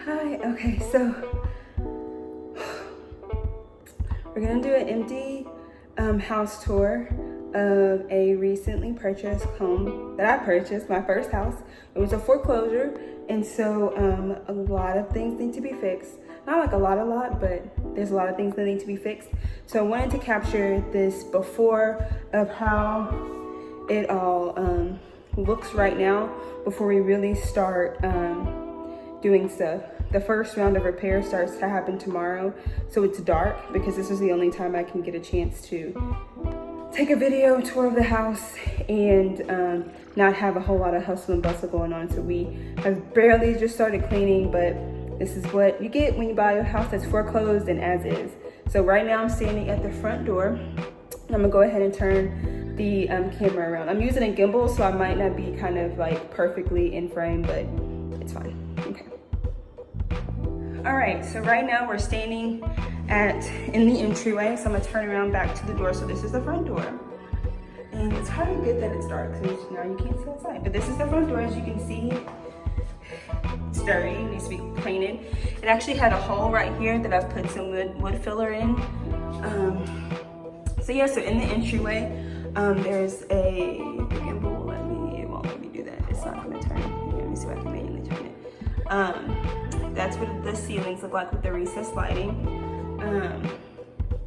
Hi, okay, so we're gonna do an empty house tour of a recently purchased home that I purchased, my first house. It was a foreclosure, and so a lot of things need to be fixed. Not like a lot, but there's a lot of things that need to be fixed. So I wanted to capture this before of how it all looks right now before we really start doing stuff. The first round of repair starts to happen tomorrow, so it's dark because this is the only time I can get a chance to take a video tour of the house and not have a whole lot of hustle and bustle going on. So we have barely just started cleaning, but this is what you get when you buy a house that's foreclosed and as is. So right now I'm standing at the front door. I'm gonna go ahead and turn the camera around. I'm using a gimbal, so I might not be kind of like perfectly in frame, but it's fine. Okay. All right, so right now we're standing in the entryway, so I'm gonna turn around back to the door. So this is the front door. And it's kind of good that it's dark because now you can't see outside. But this is the front door, as you can see. It's dirty, it needs to be painted. It actually had a hole right here that I've put some wood filler in. So yeah, so in the entryway, there's a gimbal. It won't let me do that. It's not gonna turn. Let me see if I can manually turn it. That's what the ceilings look like with the recessed lighting.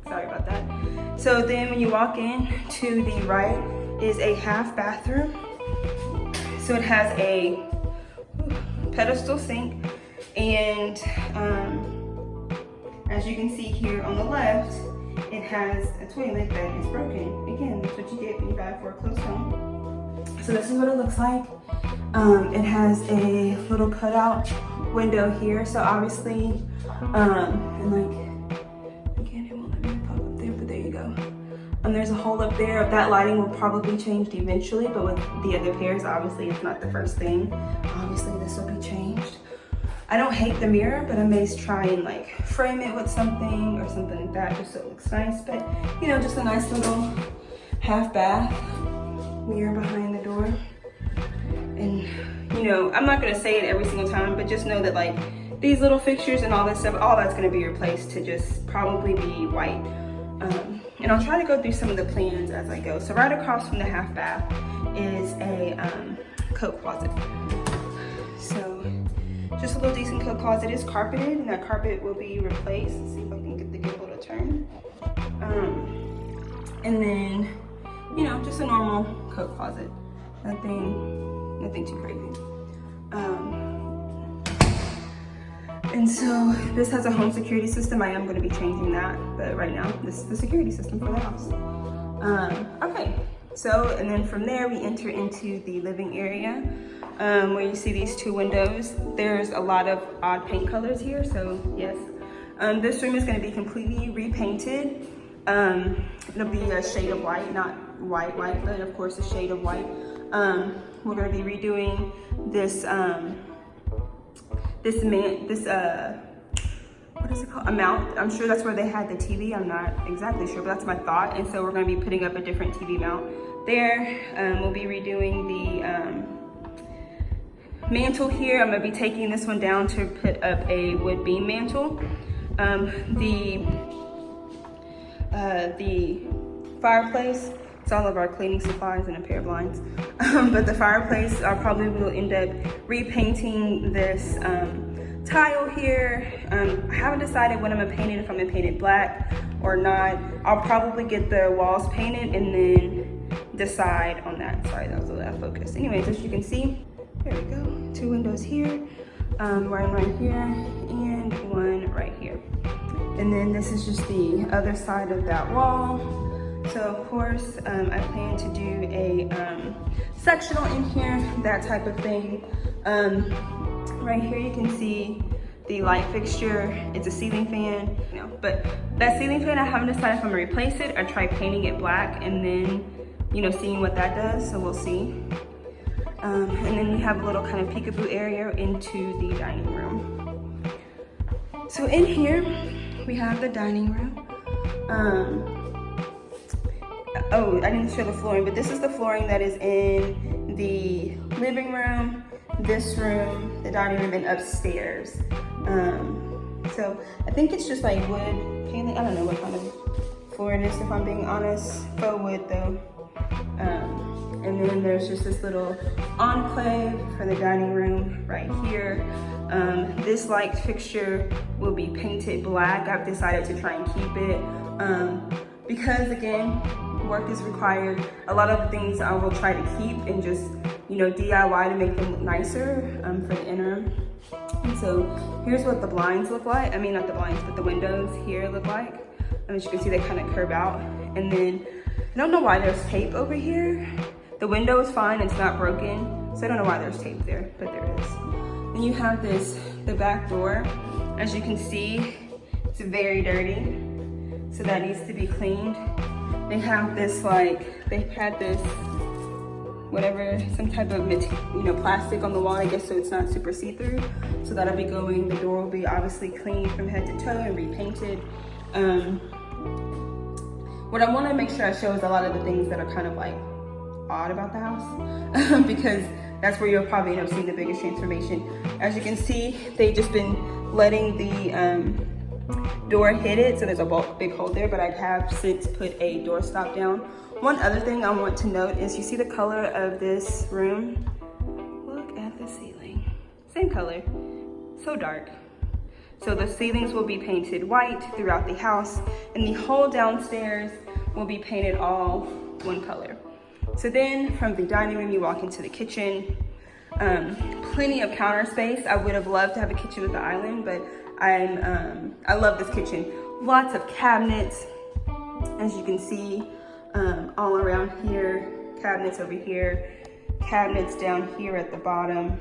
Sorry about that. So then when you walk in, to the right is a half bathroom. So it has a pedestal sink, and as you can see here on the left, it has a toilet that is broken. Again, that's what you get when you buy a foreclosed home. So this is what it looks like. It has a little cutout window here, so obviously, and like, again, it won't let me pop up there, but there you go. There's a hole up there. That lighting will probably be changed eventually, but with the other pairs, obviously it's not the first thing. Obviously this will be changed. I don't hate the mirror, but I may try and like frame it with something or something like that just so it looks nice. But you know, just a nice little half bath mirror behind the door. And you know, I'm not gonna say it every single time, but just know that like these little fixtures and all that stuff, all that's gonna be replaced to just probably be white. And I'll try to go through some of the plans as I go. So right across from the half bath is a coat closet. So just a little decent coat closet. Is carpeted, and that carpet will be replaced. Let's see if I can get the gimbal to turn. And then, you know, just a normal coat closet. Nothing too crazy. And so this has a home security system. I am going to be changing that, but right now this is the security system for the house. Okay, so and then from there we enter into the living area where you see these two windows. There's a lot of odd paint colors here, so yes. This room is going to be completely repainted. It'll be a shade of white, not white, but of course a shade of white. We're going to be redoing this what is it called? A mount. I'm sure that's where they had the TV. I'm not exactly sure, but that's my thought. And so we're going to be putting up a different TV mount there. We'll be redoing the mantle here. I'm going to be taking this one down to put up a wood beam mantle. The fireplace, it's all of our cleaning supplies and a pair of blinds. But the fireplace, I probably will end up repainting this tile here. I haven't decided when I'm gonna paint it, if I'm gonna paint it black or not. I'll probably get the walls painted and then decide on that. Sorry, that was a little out of focus. Anyways, as you can see, there we go. Two windows here, one right here, and one right here. And then this is just the other side of that wall. So of course, I plan to do a sectional in here, that type of thing. Right here you can see the light fixture. It's a ceiling fan, you know, but that ceiling fan, I haven't decided if I'm gonna replace it or try painting it black and then, you know, seeing what that does, so we'll see. And then we have a little kind of peekaboo area into the dining room. So in here, we have the dining room. Oh, I didn't show the flooring, but this is the flooring that is in the living room, this room, the dining room, and upstairs. So I think it's just like wood paneling. I don't know what kind of floor it is, if I'm being honest. Faux wood though. And then there's just this little enclave for the dining room right here. This light fixture will be painted black. I've decided to try and keep it because again, work is required. A lot of the things I will try to keep and just, you know, DIY to make them look nicer for the interim. And so here's what the blinds look like. I mean, not the blinds, but the windows here look like. As you can see, they kind of curve out. And then I don't know why there's tape over here. The window is fine, it's not broken. So I don't know why there's tape there, but there is. Then you have the back door. As you can see, it's very dirty. So that needs to be cleaned. They have this they had this, whatever, some type of, you know, plastic on the wall, I guess, so it's not super see-through. So that'll be going, the door will be obviously cleaned from head to toe and repainted. What I wanna make sure I show is a lot of the things that are kind of like odd about the house because that's where you'll probably end up seeing the biggest transformation. As you can see, they've just been letting the door hit it, so there's a big hole there, but I have since put a door stop down. One other thing I want to note is you see the color of this room? Look at the ceiling. Same color, so dark. So the ceilings will be painted white throughout the house, and the whole downstairs will be painted all one color. So then from the dining room, you walk into the kitchen. Plenty of counter space. I would have loved to have a kitchen with the island, but I love this kitchen. Lots of cabinets, as you can see, all around here. Cabinets over here, cabinets down here at the bottom.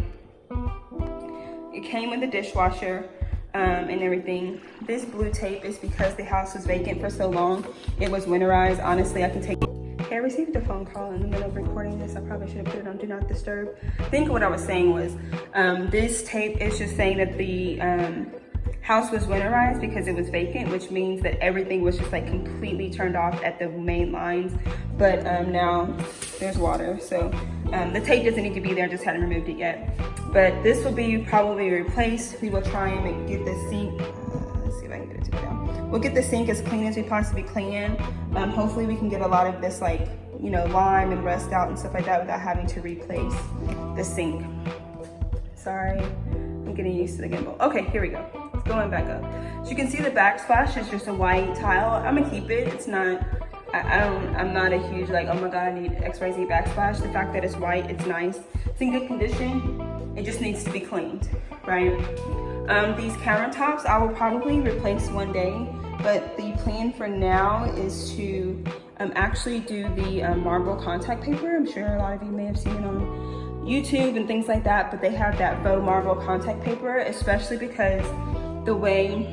It came with a dishwasher and everything. This blue tape is because the house was vacant for so long. It was winterized. Honestly, I can take it. Okay, I received a phone call in the middle of recording this. I probably should have put it on Do Not Disturb. I think what I was saying was this tape is just saying that the house was winterized because it was vacant, which means that everything was just like completely turned off at the main lines. But now there's water, so the tape doesn't need to be there, just hadn't removed it yet. But this will be probably replaced. We will try and get the sink, let's see if I can get it to go down. We'll get the sink as clean as we possibly can. Hopefully we can get a lot of this, like, you know, lime and rust out and stuff like that without having to replace the sink. Sorry, I'm getting used to the gimbal. Okay, here we go. It's going back up. So you can see the backsplash is just a white tile. I'm gonna keep it. It's not, I'm not a huge like, oh my God, I need XYZ backsplash. The fact that it's white, it's nice. It's in good condition. It just needs to be cleaned, right? These countertops I will probably replace one day, but the plan for now is to actually do the marble contact paper. I'm sure a lot of you may have seen it on YouTube and things like that, but they have that faux marble contact paper, especially because the way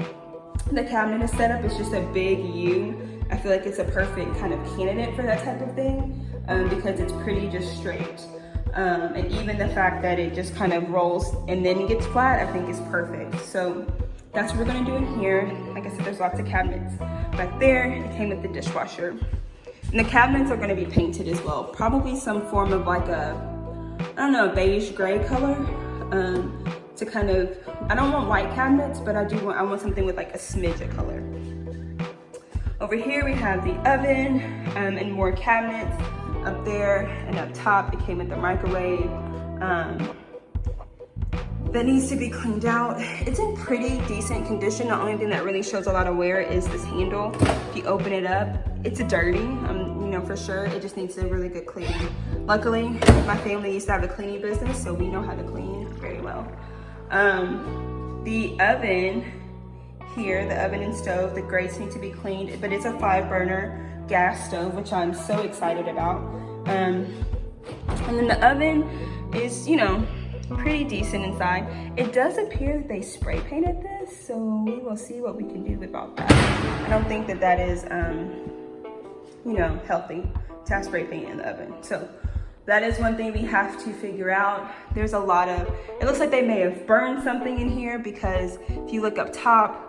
the cabinet is set up is just a big U. I feel like it's a perfect kind of candidate for that type of thing because it's pretty just straight. And even the fact that it just kind of rolls and then gets flat, I think is perfect. So that's what we're gonna do in here. Like I said, there's lots of cabinets back there. It came with the dishwasher. And the cabinets are gonna be painted as well. Probably some form of like a, I don't know, beige gray color to kind of, I don't want white cabinets, but I want something with like a smidge of color. Over here we have the oven and more cabinets. Up there and up top, it came with the microwave. That needs to be cleaned out. It's in pretty decent condition. The only thing that really shows a lot of wear is this handle. If you open it up, it's dirty, you know, for sure. It just needs a really good cleaning. Luckily, my family used to have a cleaning business, so we know how to clean very well. The oven here, the oven and stove, the grates need to be cleaned, but it's a 5-burner gas stove, which I'm so excited about. And then the oven is, you know, pretty decent inside. It does appear that they spray painted this, so we will see what we can do about that. I don't think that that is, you know, healthy to have spray paint in the oven. So that is one thing we have to figure out. There's a lot of, it looks like they may have burned something in here because if you look up top,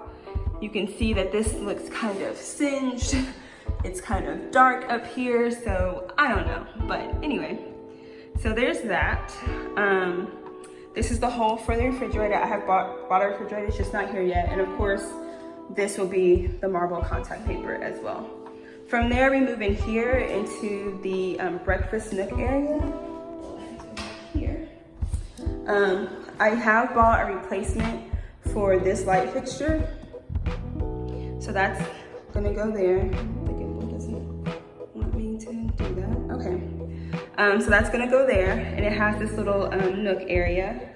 you can see that this looks kind of singed. It's kind of dark up here, so I don't know. But anyway, so there's that. This is the hole for the refrigerator. I have bought a refrigerator, it's just not here yet. And of course, this will be the marble contact paper as well. From there, we move in here into the breakfast nook area. Here. I have bought a replacement for this light fixture. So that's gonna go there. The gimbal doesn't want me to do that. Okay. So that's gonna go there, and it has this little nook area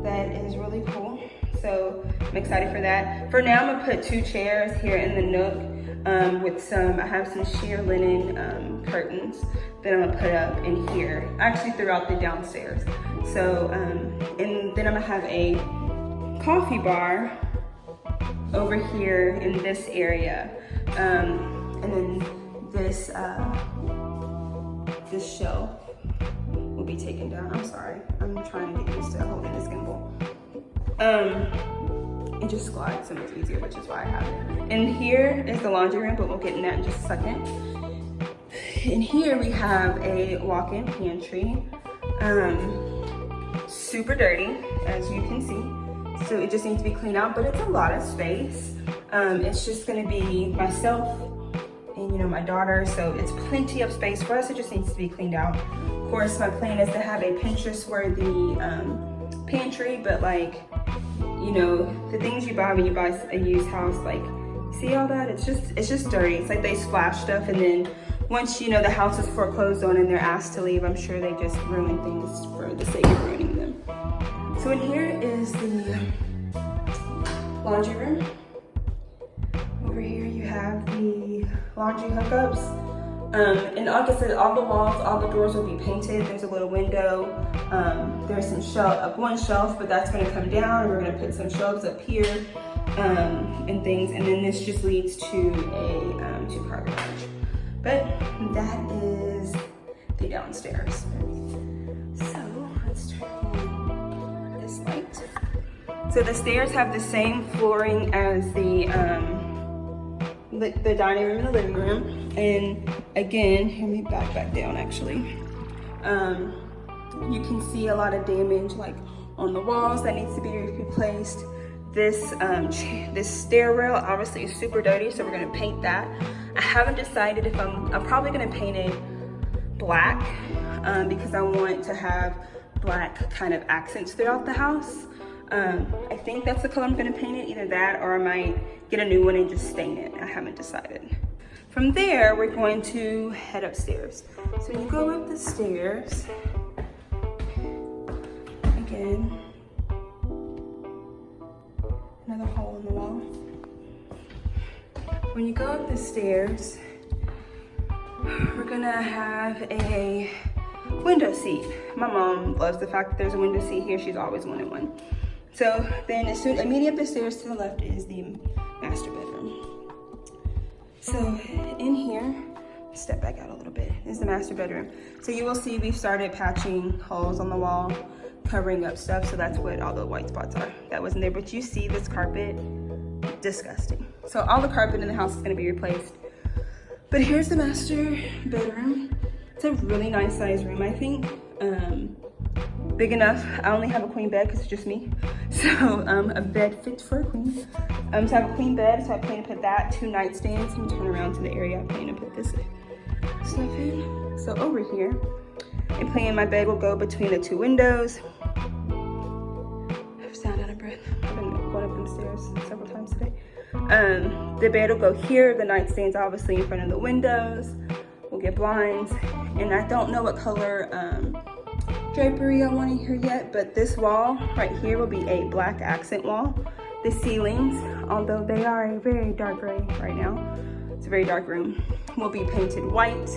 that is really cool. So I'm excited for that. For now, I'm gonna put 2 chairs here in the nook with some, I have some sheer linen curtains that I'm gonna put up in here, actually throughout the downstairs. So, and then I'm gonna have a coffee bar over here in this area. And then this, this shelf will be taken down. I'm sorry, I'm trying to get used to holding this gimbal. It just slides so much easier, which is why I have it. And here is the laundry room, but we'll get in that in just a second. In here we have a walk-in pantry. Super dirty, as you can see. So it just needs to be cleaned out, but it's a lot of space. It's just gonna be myself and my daughter, so it's plenty of space for us. It just needs to be cleaned out. Of course, my plan is to have a Pinterest-worthy pantry, but like, the things you buy when you buy a used house, like, see all that? It's just dirty. It's like they splash stuff, and then once the house is foreclosed on and they're asked to leave, I'm sure they just ruin things for the sake of ruining them. So in here is the laundry room. Over here you have the laundry hookups. And like I said, all the walls, all the doors will be painted. There's a little window. There's some one shelf, but that's gonna come down. We're gonna put some shelves up here and things. And then this just leads to a 2-car garage. But that is the downstairs. So let's turn on this light. So the stairs have the same flooring as the dining room and the living room. And again, let me back down actually. You can see a lot of damage like on the walls that needs to be replaced. This stair rail obviously is super dirty, so we're gonna paint that. I haven't decided if I'm probably gonna paint it black because I want to have black kind of accents throughout the house. I think that's the color I'm gonna paint it, either that or I might get a new one and just stain it. I haven't decided. From there, we're going to head upstairs. So you go up the stairs, again, another hole in the wall. When you go up the stairs, we're gonna have a window seat. My mom loves the fact that there's a window seat here. She's always wanted one. So then immediately up the stairs to the left is the master bedroom. So in here, step back out a little bit, is the master bedroom. So you will see we've started patching holes on the wall, covering up stuff. So that's what all the white spots are. That wasn't there, but you see this carpet, disgusting. So all the carpet in the house is gonna be replaced. But here's the master bedroom. It's a really nice size room, I think. Big enough. I only have a queen bed because it's just me. So a bed fit for a queen. So I have a queen bed, so I plan to put that, 2 nightstands. Let me turn around to the area I plan to put this stuff in. So over here, I plan my bed will go between the 2 windows. I sound out of breath. I've been going up them stairs several times today. The bed will go here. The nightstand's obviously in front of the windows. We'll get blinds. And I don't know what color drapery I want in here yet, but this wall right here will be a black accent wall. The ceilings, although they are a very dark gray right now, it's a very dark room, will be painted white.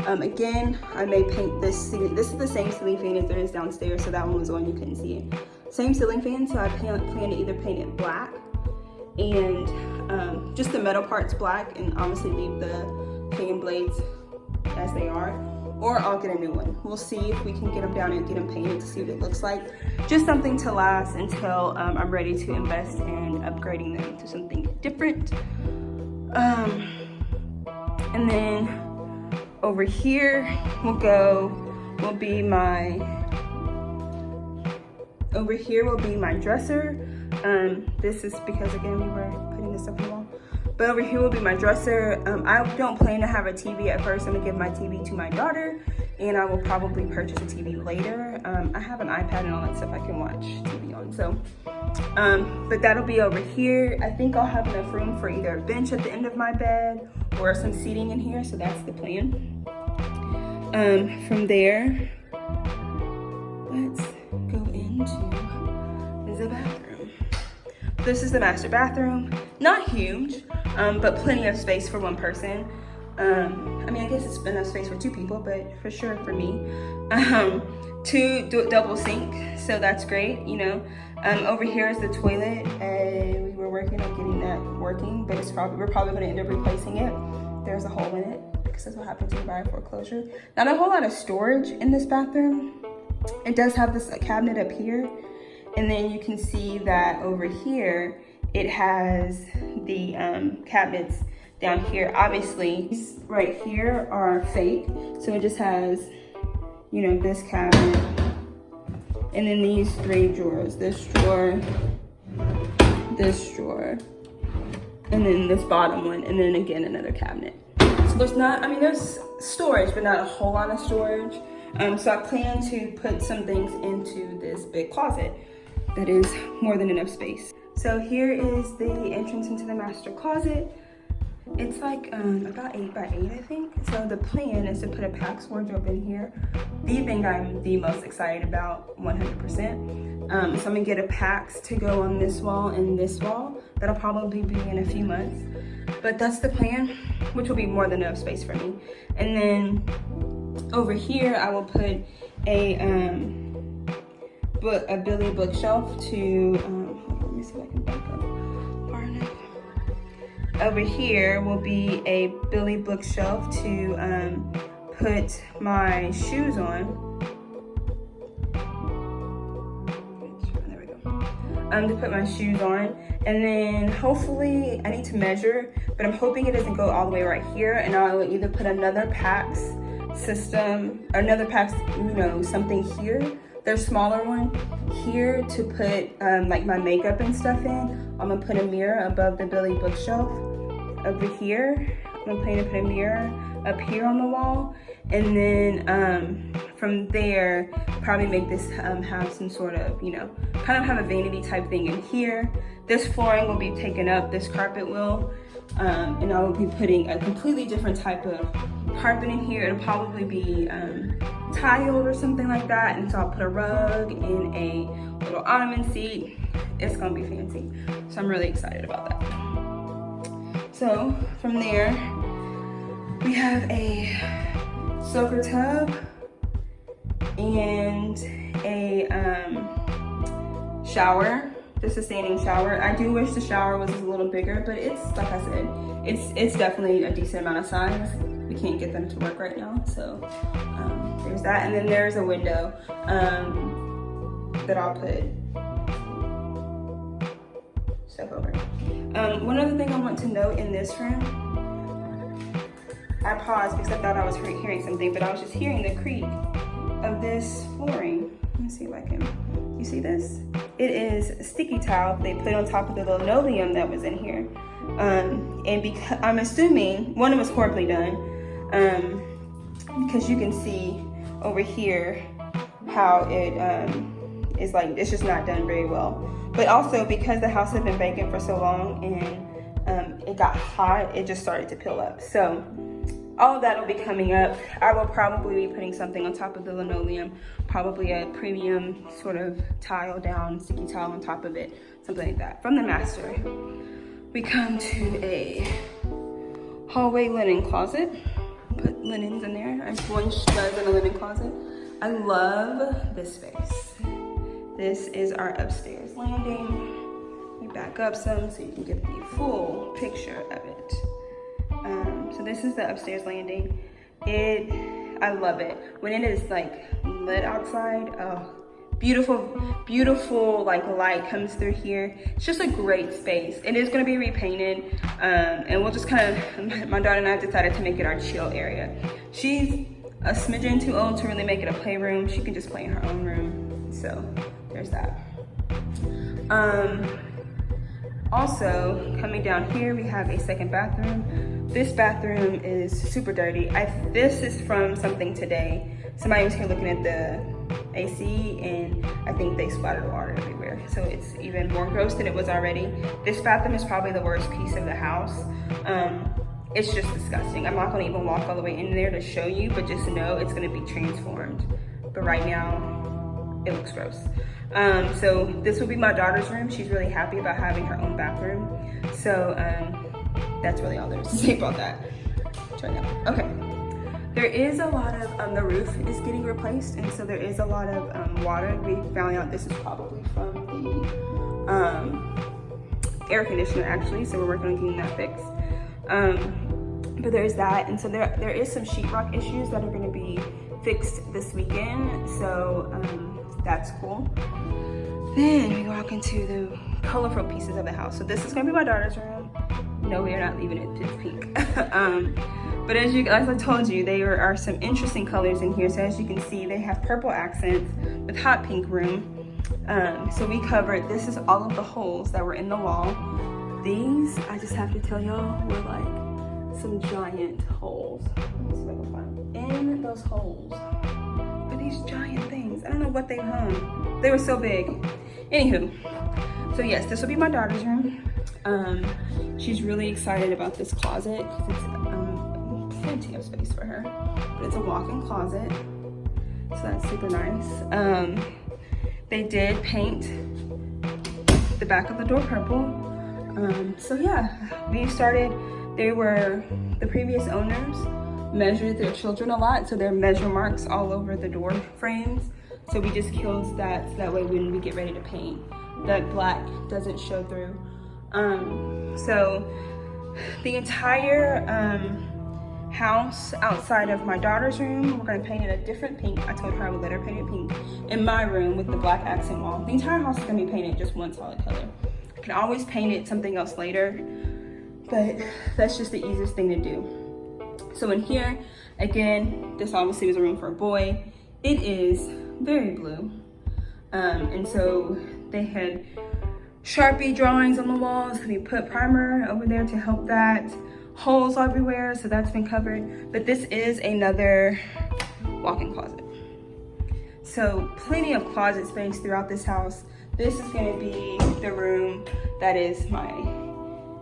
Again, I may paint this ceiling. This is the same ceiling fan as there is downstairs, so that one was the one you couldn't see it. Same ceiling fan, so I plan to either paint it black and just the metal parts black, and obviously leave the fan blades as they are, or I'll get a new one. We'll see if we can get them down and get them painted to see what it looks like. Just something to last until I'm ready to invest in upgrading them to something different. And then over here will be my Over here will be my dresser. This is because again, we were putting this up on the wall. But over here will be my dresser. I don't plan to have a TV at first. I'm gonna give my TV to my daughter, and I will probably purchase a TV later. I have an iPad and all that stuff I can watch TV on, so. But that'll be over here. I think I'll have enough room for either a bench at the end of my bed or some seating in here, so that's the plan. From there, let's go into the bathroom. This is the master bathroom. Not huge, but plenty of space for one person. I mean, I guess it's enough space for two people, but for sure for me. Two double sink, so that's great, you know. Over here is the toilet. We were working on getting that working, but we're probably gonna end up replacing it. There's a hole in it, because that's what happens when you buy a foreclosure. Not a whole lot of storage in this bathroom. It does have this cabinet up here, and then you can see that over here, it has the cabinets down here. Obviously, these right here are fake, so it just has, you know, this cabinet, and then these three drawers, this drawer, and then this bottom one, and then again another cabinet. So there's not, I mean, there's storage, but not a whole lot of storage. So I plan to put some things into this big closet that is more than enough space. So here is the entrance into the master closet. It's like about 8 by 8, I think. So the plan is to put a PAX wardrobe in here. The thing I'm the most excited about, 100%. So I'm gonna get a PAX to go on this wall and this wall. That'll probably be in a few months. But that's the plan, which will be more than enough space for me. And then over here, I will put a Billy bookshelf to, let me see if I can back up far enough. Over here will be a Billy bookshelf to put my shoes on. There we go. To put my shoes on. And then hopefully, I need to measure, but I'm hoping it doesn't go all the way right here, and I'll either put another PAX system, or another PAX, you know, something here. There's smaller one here to put like my makeup and stuff in. I'm gonna put a mirror above the Billy bookshelf. Over here, I'm planning to put a mirror up here on the wall, and then from there, probably make this have some sort of, you know, kind of have a vanity type thing in here. This flooring will be taken up, this carpet will, and I will be putting a completely different type of carpet in here. It'll probably be tiled or something like that, and so I'll put a rug and a little ottoman seat. It's gonna be fancy, so I'm really excited about that. So from there, we have a soaker tub and a shower. Just a standing shower. I do wish the shower was a little bigger, but it's, like I said, it's definitely a decent amount of size. We can't get them to work right now, so there's that. And then there's a window that I'll put stuff over. One other thing I want to note in this room, I paused because I thought I was hearing something, but I was just hearing the creak of this flooring. Let me see if I can, you see this? It is sticky tile they put on top of the linoleum that was in here. And because I'm assuming one, it was horribly done, because you can see over here how it is like, it's just not done very well. But also because the house had been vacant for so long and it got hot, it just started to peel up. So all of that will be coming up. I will probably be putting something on top of the linoleum, probably a premium sort of tile down, sticky tile on top of it, something like that. From the master, we come to a hallway linen closet. Put linens in there. I have one stud in a linen closet. I love this space. This is our upstairs landing. We back up some so you can get the full picture of it. So this is the upstairs landing. I love it. When it is like lit outside, oh, beautiful, beautiful like light comes through here. It's just a great space. It is gonna be repainted, and we'll just kind of, my daughter and I have decided to make it our chill area. She's a smidgen too old to really make it a playroom. She can just play in her own room. So there's there's that. Also, coming down here, we have a second bathroom. This bathroom is super dirty. This is from something today. Somebody was here looking at the AC, and I think they splattered water everywhere. So it's even more gross than it was already. This bathroom is probably the worst piece of the house. It's just disgusting. I'm not gonna even walk all the way in there to show you, but just know it's gonna be transformed. But right now, it looks gross. So this will be my daughter's room. She's really happy about having her own bathroom. So that's really all there is to say about that. Right now. Okay. There is a lot of, the roof is getting replaced, and so there is a lot of water. We found out this is probably from the air conditioner actually, so we're working on getting that fixed. But there's that, and so there is some sheetrock issues that are gonna be fixed this weekend, so that's cool. Then we walk into the colorful pieces of the house. So this is gonna be my daughter's room. No, we are not leaving it, it's pink. But as I told you, there are some interesting colors in here. So as you can see, they have purple accents with hot pink room. So we covered, this is all of the holes that were in the wall. These, I just have to tell y'all, were like some giant holes. Let's see if I can find them. In those holes are these giant things. I don't know what they hung. They were so big. Anywho, so yes, this will be my daughter's room. She's really excited about this closet because it's plenty of space for her. But it's a walk-in closet, so that's super nice. They did paint the back of the door purple. So yeah, we started. The previous owners measured their children a lot, so there are measure marks all over the door frames. So we just killed that, so that way when we get ready to paint, that black doesn't show through. So the entire house outside of my daughter's room, we're gonna paint it a different pink. I told her I would let her paint it pink. In my room with the black accent wall, the entire house is gonna be painted just one solid color. I can always paint it something else later, but that's just the easiest thing to do. So in here, again, this obviously was a room for a boy. It is very blue. And so they had Sharpie drawings on the walls. We put primer over there to help that. Holes everywhere, so that's been covered. But this is another walk-in closet. So plenty of closet space throughout this house. This is gonna be the room that is my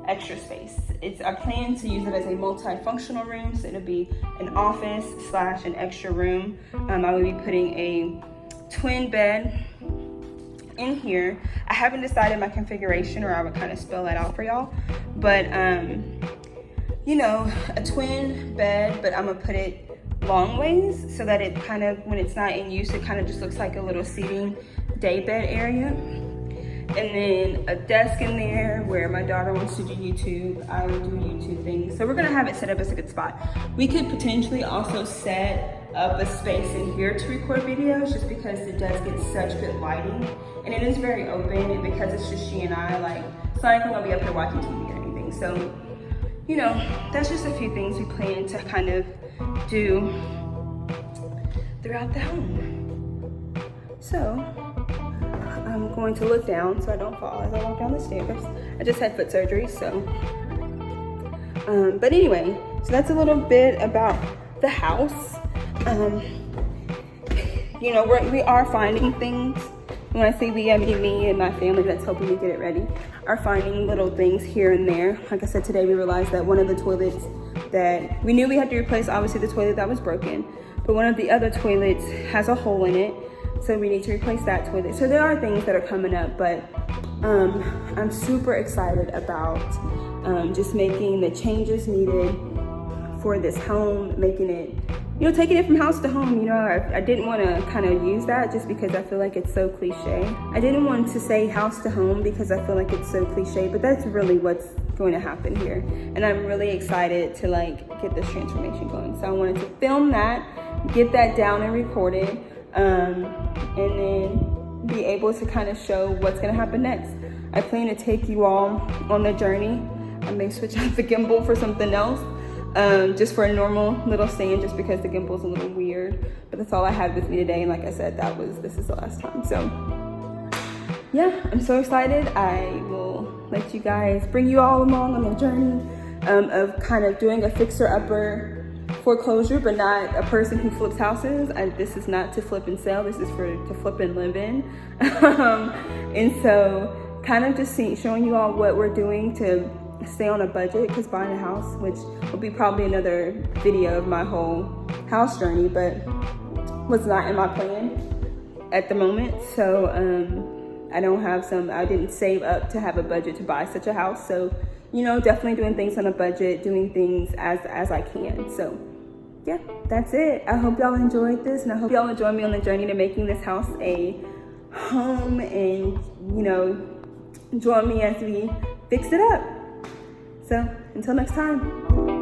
extra space. I plan to use it as a multifunctional room, so it'll be an office / an extra room. I will be putting a twin bed in here. I haven't decided my configuration, or I would kind of spell that out for y'all. But you know, a twin bed, but I'm gonna put it long ways so that it kind of, when it's not in use, it kind of just looks like a little seating day bed area. And then a desk in there where my daughter wants to do YouTube, I will do YouTube things. So we're gonna have it set up as a good spot. We could potentially also set up a space in here to record videos, just because it does get such good lighting. And it is very open, and because it's just she and I, like, it's not like I'm gonna be up here watching TV or anything. So, you know, that's just a few things we plan to kind of do throughout the home. So, I'm going to look down so I don't fall as I walk down the stairs. I just had foot surgery, so. But anyway, so that's a little bit about the house. You know, we are finding things. When I say we, I mean me and my family that's helping me get it ready, are finding little things here and there. Like I said, today we realized that one of the toilets that we knew we had to replace, obviously the toilet that was broken, but one of the other toilets has a hole in it, so we need to replace that toilet. So there are things that are coming up, but I'm super excited about just making the changes needed for this home, making it, you know, taking it from house to home. You know, I didn't want to kind of use that just because I feel like it's so cliche. I didn't want to say house to home because I feel like it's so cliche, but that's really what's going to happen here. And I'm really excited to like get this transformation going. So I wanted to film that, get that down and recorded, and then be able to kind of show what's going to happen next. I plan to take you all on the journey. I may switch out the gimbal for something else. Just for a normal little stand, just because the gimbal's a little weird, but that's all I had with me today. And like I said, this is the last time. So yeah, I'm so excited. I will let you guys, bring you all along on the journey of kind of doing a fixer-upper foreclosure, but not a person who flips houses. This is not to flip and sell. This is to flip and live in. And so kind of just showing you all what we're doing to stay on a budget, because buying a house, which will be probably another video of my whole house journey, but was not in my plan at the moment. So I didn't save up to have a budget to buy such a house. So, you know, definitely doing things on a budget, doing things as I can. So yeah, that's it. I hope y'all enjoyed this, and I hope y'all will join me on the journey to making this house a home, and, you know, join me as we fix it up. So until next time.